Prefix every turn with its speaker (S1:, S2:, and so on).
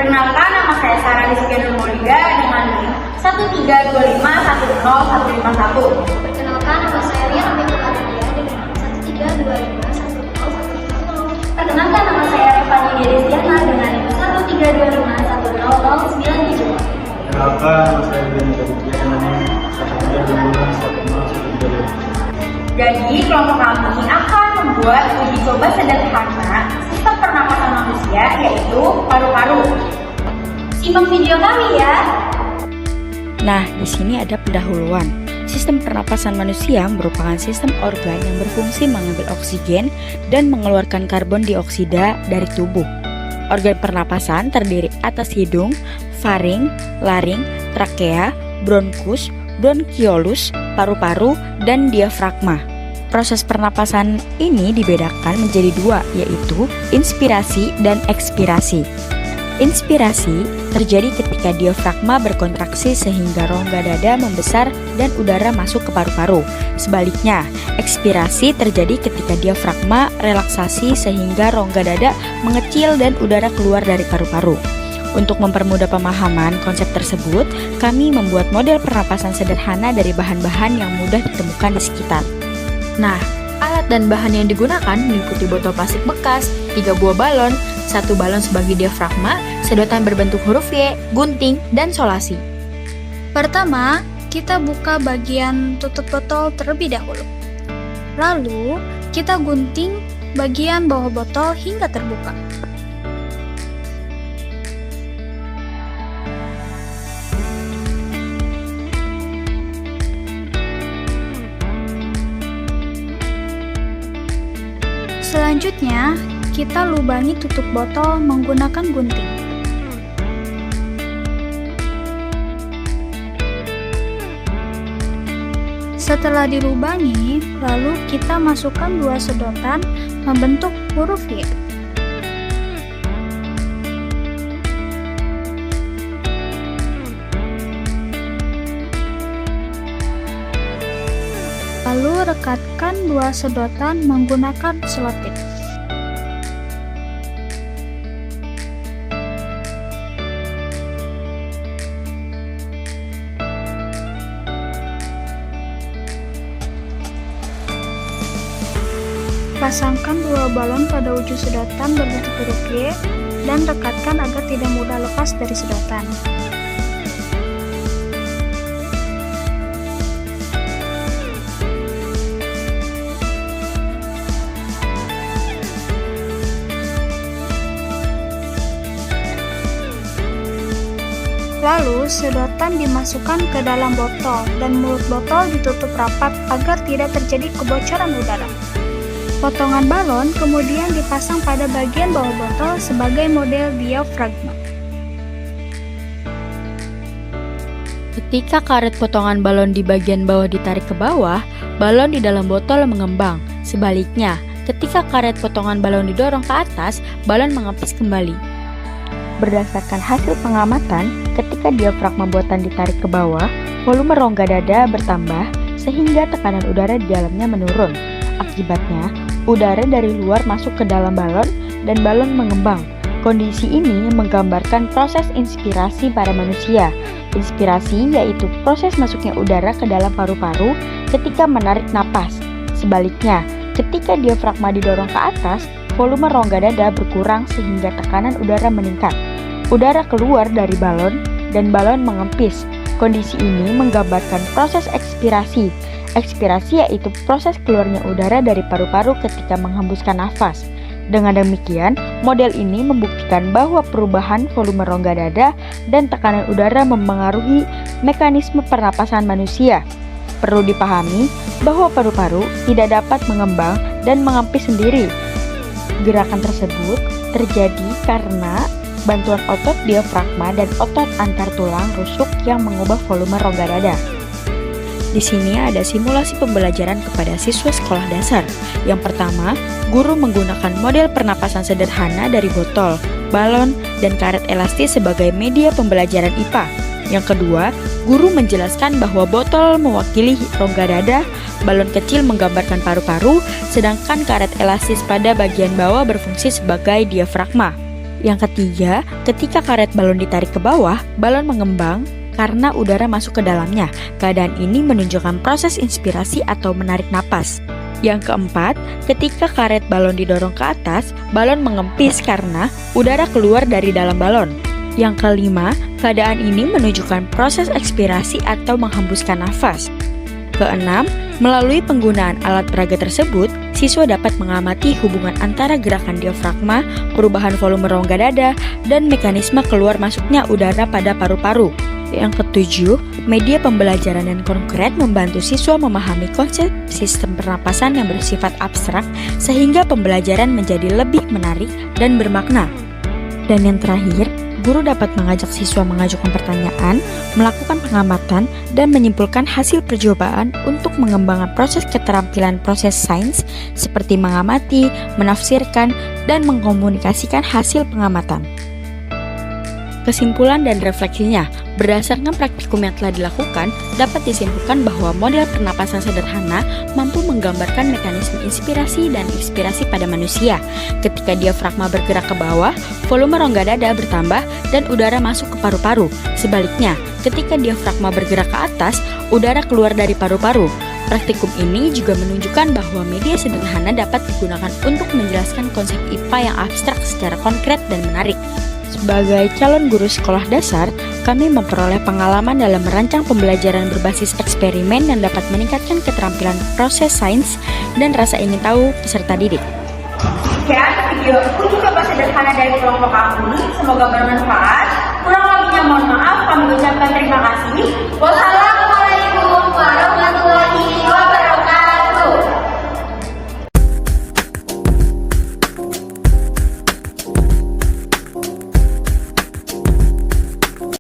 S1: Perkenalkan, nama saya Sarah Rizky Nurmolida dengan NIM 132510151.
S2: Perkenalkan, nama saya Ria Amelia Aditya dengan 132510110.
S1: Perkenalkan, nama saya Revani Desiana dengan NIM 132510097.
S3: Perkenalkan, nama saya Beni Aditya dengan NIM 132510097.
S1: Jadi, kelompok kami akan membuat uji coba sederhana sistem pernapasan manusia, yaitu paru-paru. Simak video kami ya.
S4: Nah, di sini ada pendahuluan. Sistem pernapasan manusia merupakan sistem organ yang berfungsi mengambil oksigen dan mengeluarkan karbon dioksida dari tubuh. Organ pernapasan terdiri atas hidung, faring, laring, trakea, bronkus, bronkiolus, paru-paru, dan diafragma. Proses pernapasan ini dibedakan menjadi dua, yaitu inspirasi dan ekspirasi. Inspirasi terjadi ketika diafragma berkontraksi sehingga rongga dada membesar dan udara masuk ke paru-paru. Sebaliknya, ekspirasi terjadi ketika diafragma relaksasi sehingga rongga dada mengecil dan udara keluar dari paru-paru. Untuk mempermudah pemahaman konsep tersebut, kami membuat model pernapasan sederhana dari bahan-bahan yang mudah ditemukan di sekitar.
S5: Nah, alat dan bahan yang digunakan meliputi botol plastik bekas, 3 buah balon, 1 balon sebagai diafragma, sedotan berbentuk huruf Y, gunting, dan solasi.
S2: Pertama, kita buka bagian tutup botol terlebih dahulu. Lalu, kita gunting bagian bawah botol hingga terbuka. Selanjutnya, kita lubangi tutup botol menggunakan gunting. Setelah dilubangi, lalu kita masukkan 2 sedotan membentuk huruf Y. Lalu rekatkan 2 sedotan menggunakan selotip. Pasangkan 2 balon pada ujung sedotan berbentuk huruf Y dan rekatkan agar tidak mudah lepas dari sedotan. Lalu, sedotan dimasukkan ke dalam botol dan mulut botol ditutup rapat agar tidak terjadi kebocoran udara. Potongan balon kemudian dipasang pada bagian bawah botol sebagai model diafragma.
S4: Ketika karet potongan balon di bagian bawah ditarik ke bawah, balon di dalam botol mengembang. Sebaliknya, ketika karet potongan balon didorong ke atas, balon mengepis kembali. Berdasarkan hasil pengamatan, ketika diafragma buatan ditarik ke bawah, volume rongga dada bertambah sehingga tekanan udara di dalamnya menurun. Akibatnya, udara dari luar masuk ke dalam balon dan balon mengembang. Kondisi ini menggambarkan proses inspirasi pada manusia. Inspirasi yaitu proses masuknya udara ke dalam paru-paru ketika menarik napas. Sebaliknya, ketika diafragma didorong ke atas, volume rongga dada berkurang sehingga tekanan udara meningkat. Udara keluar dari balon dan balon mengempis. Kondisi ini menggambarkan proses ekspirasi. Ekspirasi yaitu proses keluarnya udara dari paru-paru ketika menghembuskan nafas. Dengan demikian, model ini membuktikan bahwa perubahan volume rongga dada dan tekanan udara memengaruhi mekanisme pernapasan manusia. Perlu dipahami bahwa paru-paru tidak dapat mengembang dan mengempis sendiri. Gerakan tersebut terjadi karena bantuan otot diafragma dan otot antar tulang rusuk yang mengubah volume rongga dada. Di sini ada simulasi pembelajaran kepada siswa sekolah dasar. Yang pertama, guru menggunakan model pernapasan sederhana dari botol, balon, dan karet elastis sebagai media pembelajaran IPA. Yang kedua, guru menjelaskan bahwa botol mewakili rongga dada, balon kecil menggambarkan paru-paru, sedangkan karet elastis pada bagian bawah berfungsi sebagai diafragma. Yang ketiga, ketika karet balon ditarik ke bawah, balon mengembang karena udara masuk ke dalamnya. Keadaan ini menunjukkan proses inspirasi atau menarik napas. Yang keempat, ketika karet balon didorong ke atas, balon mengempis karena udara keluar dari dalam balon. Yang kelima, keadaan ini menunjukkan proses ekspirasi atau menghembuskan nafas. Keenam, melalui penggunaan alat peraga tersebut, siswa dapat mengamati hubungan antara gerakan diafragma, perubahan volume rongga dada, dan mekanisme keluar masuknya udara pada paru-paru. Yang ketujuh, media pembelajaran dan konkret membantu siswa memahami konsep sistem pernapasan yang bersifat abstrak sehingga pembelajaran menjadi lebih menarik dan bermakna. Dan yang terakhir, guru dapat mengajak siswa mengajukan pertanyaan, melakukan pengamatan, dan menyimpulkan hasil percobaan untuk mengembangkan proses keterampilan proses sains seperti mengamati, menafsirkan, dan mengkomunikasikan hasil pengamatan. Kesimpulan dan refleksinya, berdasarkan praktikum yang telah dilakukan, dapat disimpulkan bahwa model pernapasan sederhana mampu menggambarkan mekanisme inspirasi dan ekspirasi pada manusia. Ketika diafragma bergerak ke bawah, volume rongga dada bertambah dan udara masuk ke paru-paru. Sebaliknya, ketika diafragma bergerak ke atas, udara keluar dari paru-paru. Praktikum ini juga menunjukkan bahwa media sederhana dapat digunakan untuk menjelaskan konsep IPA yang abstrak secara konkret dan menarik. Sebagai calon guru sekolah dasar, kami memperoleh pengalaman dalam merancang pembelajaran berbasis eksperimen yang dapat meningkatkan keterampilan proses sains dan rasa ingin tahu peserta didik.
S1: Sekian video uji coba sederhana dari kelompok aku ini. Semoga bermanfaat. Kurang lebihnya mohon maaf. Kami ucapkan terima